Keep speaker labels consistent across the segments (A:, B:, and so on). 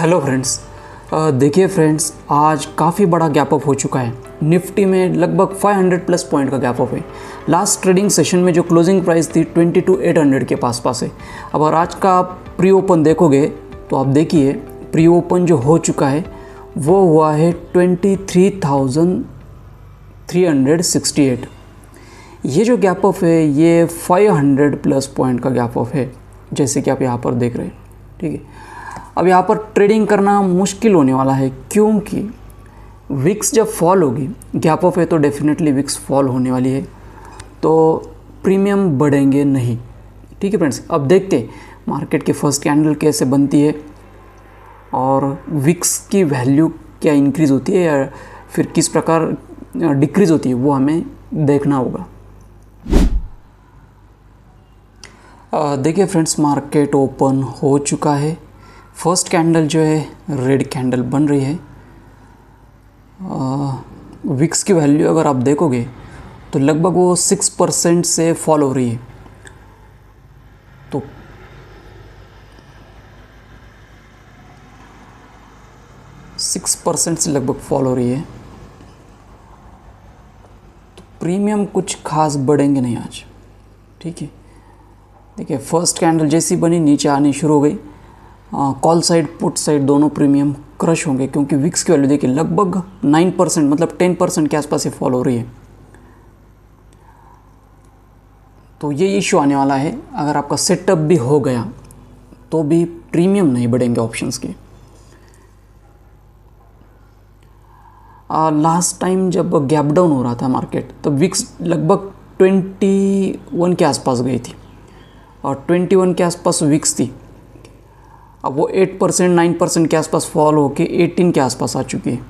A: Hello friends. देखिए friends, आज काफ़ी बड़ा गैप अप हो चुका है। निफ्टी में लगभग 500 प्लस पॉइंट का गैप अप है। लास्ट ट्रेडिंग सेशन में जो क्लोजिंग प्राइस थी 22,800 के पास है। अब अगर आज का आप प्री ओपन देखोगे तो आप देखिए प्री ओपन जो हो चुका है वो हुआ है 23,368। ये जो गैप अप है ये 500 प्लस पॉइंट का गैप अप है, जैसे कि आप यहाँ पर देख रहे हैं। ठीक है, अब यहाँ पर ट्रेडिंग करना मुश्किल होने वाला है, क्योंकि विक्स जब फॉल होगी, गैप अप है तो डेफिनेटली विक्स फॉल होने वाली है, तो प्रीमियम बढ़ेंगे नहीं। ठीक है फ्रेंड्स, अब देखते हैं मार्केट की फर्स्ट कैंडल कैसे बनती है और विक्स की वैल्यू क्या इंक्रीज़ होती है या फिर किस प्रकार डिक्रीज़ होती है, वो हमें देखना होगा। देखिए फ्रेंड्स, मार्केट ओपन हो चुका है। फर्स्ट कैंडल जो है रेड कैंडल बन रही है। विक्स की वैल्यू अगर आप देखोगे तो लगभग वो 6% से फॉल हो रही है। तो 6% से लगभग फॉल हो रही है, तो प्रीमियम कुछ खास बढ़ेंगे नहीं आज। ठीक है, देखिए फर्स्ट कैंडल जैसी बनी नीचे आनी शुरू हो गई। कॉल साइड पुट साइड दोनों प्रीमियम क्रश होंगे, क्योंकि विक्स की वैल्यू देखिए लगभग 9% मतलब 10% के आसपास से फॉल हो रही है। तो ये इशू आने वाला है। अगर आपका सेटअप भी हो गया तो भी प्रीमियम नहीं बढ़ेंगे ऑप्शंस के। लास्ट टाइम जब गैप डाउन हो रहा था मार्केट, तब विक्स लगभग 21 के आसपास गई थी और 21 के आसपास विक्स थी। अब वो 8% 9% के आसपास फॉल होके 18 के आसपास आ चुकी है।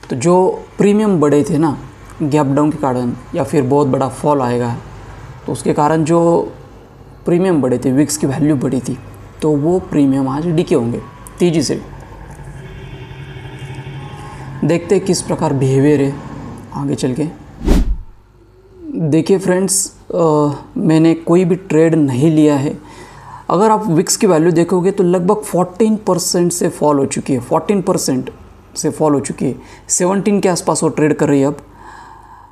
A: तो जो प्रीमियम बढ़े थे ना गैप डाउन के कारण, या फिर बहुत बड़ा फॉल आएगा तो उसके कारण जो प्रीमियम बढ़े थे, विक्स की वैल्यू बढ़ी थी, तो वो प्रीमियम आज डिके होंगे तेजी से। देखते किस प्रकार बिहेवियर है आगे चल के। देखिए फ्रेंड्स, मैंने कोई भी ट्रेड नहीं लिया है। अगर आप विक्स की वैल्यू देखोगे तो लगभग 14% से फॉल हो चुकी है। 14% से फॉल हो चुकी है। 17 के आसपास वो ट्रेड कर रही है अब।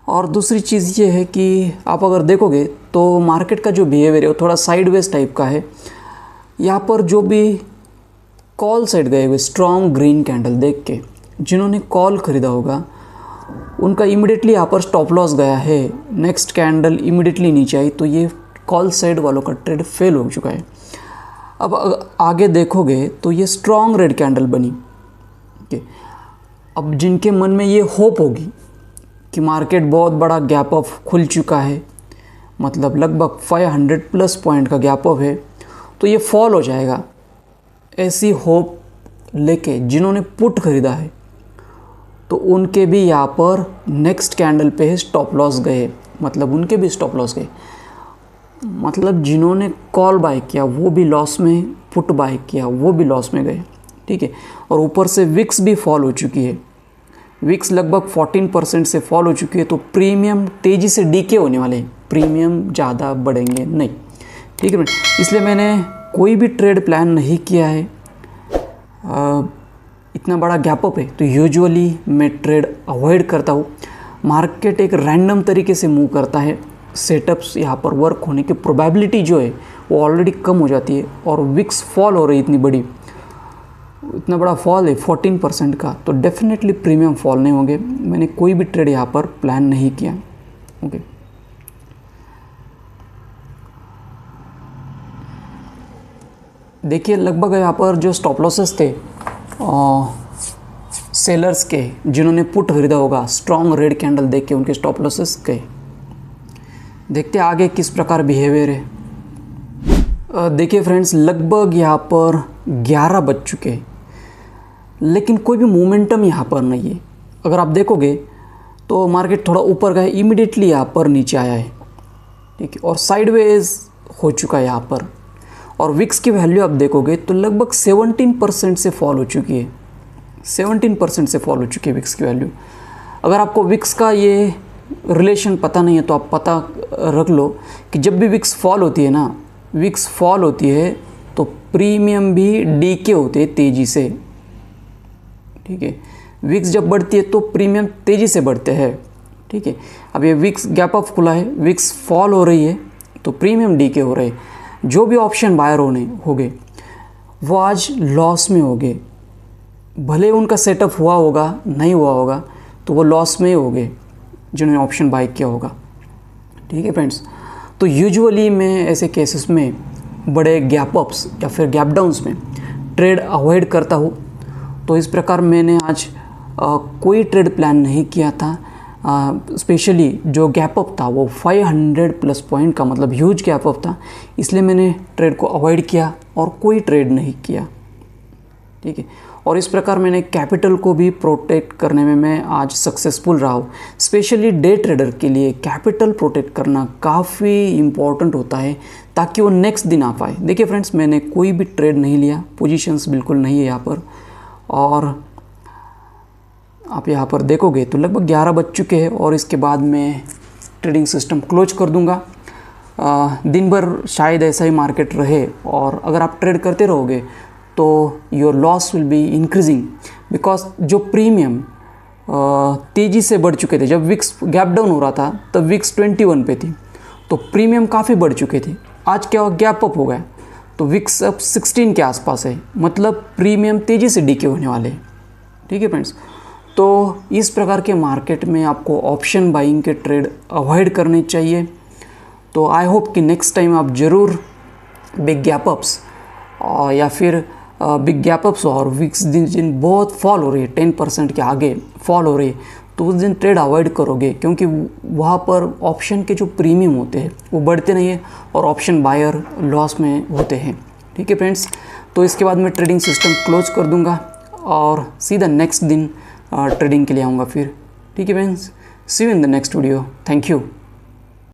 A: और दूसरी चीज़ ये है कि आप अगर देखोगे तो मार्केट का जो बिहेवियर है वो थोड़ा साइडवेज टाइप का है। यहाँ पर जो भी कॉल साइड गए हुए स्ट्रॉन्ग ग्रीन कैंडल देख के जिन्होंने कॉल ख़रीदा होगा उनका इमीडिएटली यहाँ पर स्टॉप लॉस गया है। नेक्स्ट कैंडल इमीडिएटली नीचे आई, तो ये कॉल साइड वालों का ट्रेड फेल हो चुका है। अब आगे देखोगे तो ये स्ट्रॉन्ग रेड कैंडल बनी। ओके, अब जिनके मन में ये होप होगी कि मार्केट बहुत बड़ा गैप अप खुल चुका है, मतलब लगभग 500 प्लस पॉइंट का गैप अप है, तो ये फॉल हो जाएगा, ऐसी होप लेके जिन्होंने पुट ख़रीदा है तो उनके भी यहाँ पर नेक्स्ट कैंडल पे स्टॉप लॉस गए, मतलब उनके भी स्टॉप लॉस गए। मतलब जिन्होंने कॉल बाय किया वो भी लॉस में, पुट बाय किया वो भी लॉस में गए। ठीक है, और ऊपर से विक्स भी फॉल हो चुकी है। विक्स लगभग 14% से फॉल हो चुकी है, तो प्रीमियम तेज़ी से डीके होने वाले हैं, प्रीमियम ज़्यादा बढ़ेंगे नहीं। ठीक है, इसलिए मैंने कोई भी ट्रेड प्लान नहीं किया है। इतना बड़ा गैप अप है तो यूजुअली मैं ट्रेड अवॉइड करता हूँ। मार्केट एक रैंडम तरीके से मूव करता है। सेटअप्स यहाँ पर वर्क होने की प्रोबेबिलिटी जो है वो ऑलरेडी कम हो जाती है, और विक्स फॉल हो रही है इतना बड़ा फॉल है 14% का, तो डेफिनेटली प्रीमियम फॉल नहीं होंगे। मैंने कोई भी ट्रेड यहाँ पर प्लान नहीं किया। ओके, देखिए लगभग यहाँ पर जो स्टॉप लॉसेस थे सेलर्स के, जिन्होंने पुट खरीदा होगा, स्ट्रॉन्ग रेड कैंडल देख के उनके स्टॉप लॉसेस गए। देखते आगे किस प्रकार बिहेवियर है। देखिए फ्रेंड्स, लगभग यहाँ पर 11 बज चुके हैं, लेकिन कोई भी मोमेंटम यहाँ पर नहीं है। अगर आप देखोगे तो मार्केट थोड़ा ऊपर गया, इमीडिएटली यहाँ पर नीचे आया है। ठीक है, और साइडवेज हो चुका है यहाँ पर। और विक्स की वैल्यू आप देखोगे तो लगभग 17% से फॉल हो चुकी है। 17% से फॉल हो चुकी है विक्स की वैल्यू। अगर आपको विक्स का ये रिलेशन पता नहीं है तो आप पता रख लो कि जब भी विक्स फॉल होती है ना, विक्स फॉल होती है तो प्रीमियम भी डीके होते तेज़ी से, ठीक है। विक्स जब बढ़ती है तो प्रीमियम तेज़ी से बढ़ते हैं, ठीक है। अब ये विक्स गैप अप खुला है, विक्स फॉल हो रही है तो प्रीमियम डीके हो रहे हैं। जो भी ऑप्शन बायर हो गए वो आज लॉस में हो गए, भले उनका सेटअप हुआ होगा नहीं हुआ होगा तो वो लॉस में ही हो गए जिन्होंने ऑप्शन बाय किया होगा, ठीक है फ्रेंड्स। तो यूजुअली मैं ऐसे केसेस में बड़े गैप अप्स या फिर गैप डाउन्स में ट्रेड अवॉइड करता हूँ। तो इस प्रकार मैंने आज कोई ट्रेड प्लान नहीं किया था। स्पेशली जो गैप अप था वो 500 प्लस पॉइंट का, मतलब ह्यूज गैप अप था, इसलिए मैंने ट्रेड को अवॉइड किया और कोई ट्रेड नहीं किया, ठीक है। और इस प्रकार मैंने कैपिटल को भी प्रोटेक्ट करने में मैं आज सक्सेसफुल रहा हूँ। स्पेशली डे ट्रेडर के लिए कैपिटल प्रोटेक्ट करना काफ़ी इम्पॉर्टेंट होता है ताकि वो नेक्स्ट दिन आ पाए। देखिए फ्रेंड्स, मैंने कोई भी ट्रेड नहीं लिया, पोजीशंस बिल्कुल नहीं है यहाँ पर, और आप यहाँ पर देखोगे तो लगभग 11 बज चुके हैं और इसके बाद मैं ट्रेडिंग सिस्टम क्लोज कर दूँगा। दिन भर शायद ऐसा ही मार्केट रहे और अगर आप ट्रेड करते रहोगे तो your loss will be increasing, because जो प्रीमियम तेज़ी से बढ़ चुके थे। जब विक्स गैप डाउन हो रहा था तब विक्स 21 पे थी तो प्रीमियम काफ़ी बढ़ चुके थे। आज क्या हुआ, गैप अप हो गया तो विक्स अब 16 के आसपास है, मतलब प्रीमियम तेज़ी से डीके होने वाले हैं, ठीक है फ्रेंड्स। तो इस प्रकार के मार्केट में आपको ऑप्शन बाइंग के ट्रेड अवॉइड करने चाहिए। तो आई होप कि नेक्स्ट टाइम आप ज़रूर बिग गैप अप्स या फिर बिग गैप अप्स और विक्स दिन बहुत फॉल हो रही है, 10% के आगे फॉल हो रही है, तो उस दिन ट्रेड अवॉइड करोगे, क्योंकि वहाँ पर ऑप्शन के जो प्रीमियम होते हैं वो बढ़ते नहीं है और ऑप्शन बायर लॉस में होते हैं, ठीक है फ्रेंड्स। तो इसके बाद मैं ट्रेडिंग सिस्टम क्लोज कर दूँगा और सीधा नेक्स्ट दिन ट्रेडिंग के लिए आऊँगा फिर, ठीक है friends. See you in the next video, thank you.